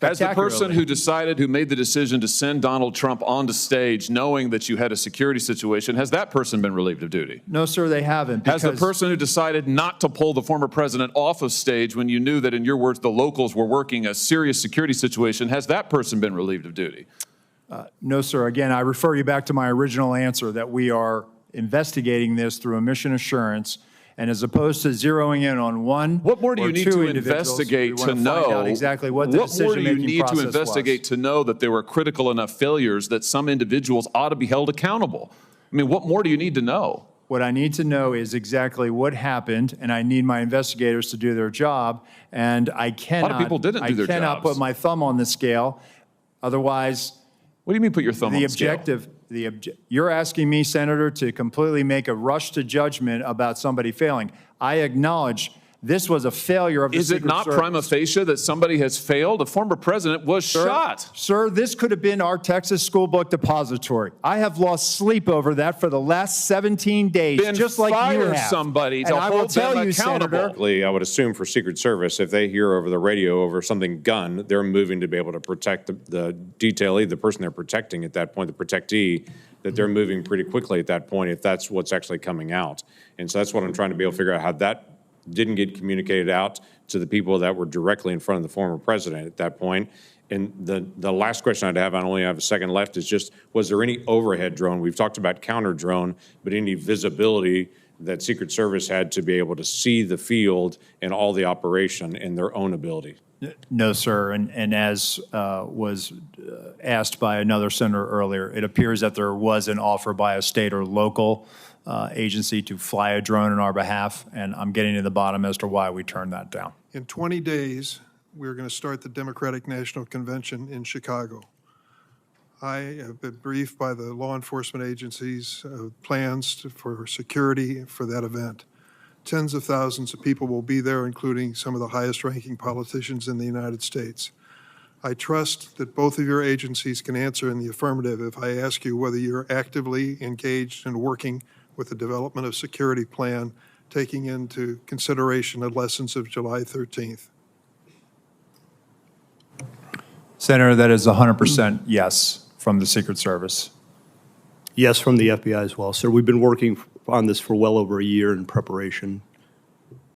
As the person spectacularly. who made the decision to send Donald Trump onto stage knowing that you had a security situation, has that person been relieved of duty? No, sir, they haven't. Has the person who decided not to pull the former president off of stage when you knew that, in your words, the locals were working a serious security situation, has that person been relieved of duty? No, sir. Again, I refer you back to my original answer that we are investigating this through a mission assurance. And as opposed to zeroing in on one, what more do you need to investigate to know exactly what the decision-making process was? What more do you need to investigate to know that there were critical enough failures that some individuals ought to be held accountable? I mean, what more do you need to know? What I need to know is exactly what happened, and I need my investigators to do their job. And I cannot. A lot of people didn't do their jobs. I cannot put my thumb on the scale. Otherwise, what do you mean put your thumb on the scale? You're asking me, Senator, to completely make a rush to judgment about somebody failing. I acknowledge this was a failure of the Secret Service. Is it not prima facie that somebody has failed? A former president was shot. Sir, this could have been our Texas school book depository. I have lost sleep over that for the last 17 days, just like you have. Somebody to and I will hold tell them you, accountable. Senator, I would assume for Secret Service, if they hear over the radio over something gun, they're moving to be able to protect the detailee, the person they're protecting at that point, the protectee, that they're moving pretty quickly at that point if that's what's actually coming out. And so that's what I'm trying to be able to figure out, how that didn't get communicated out to the people that were directly in front of the former president at that point. And the last question I'd have, I only have a second left, is just, was there any overhead drone? We've talked about counter drone, but any visibility that Secret Service had to be able to see the field and all the operation in their own ability? No, sir. And as was asked by another senator earlier, it appears that there was an offer by a state or local agency to fly a drone on our behalf, and I'm getting to the bottom as to why we turned that down. In 20 days, we're going to start the Democratic National Convention in Chicago. I have been briefed by the law enforcement agencies plans for security for that event. Tens of thousands of people will be there, including some of the highest-ranking politicians in the United States. I trust that both of your agencies can answer in the affirmative if I ask you whether you're actively engaged and working with the development of security plan, taking into consideration the lessons of July 13th. Senator, that is 100% yes from the Secret Service. Yes, from the FBI as well. Sir, we've been working on this for well over a year in preparation.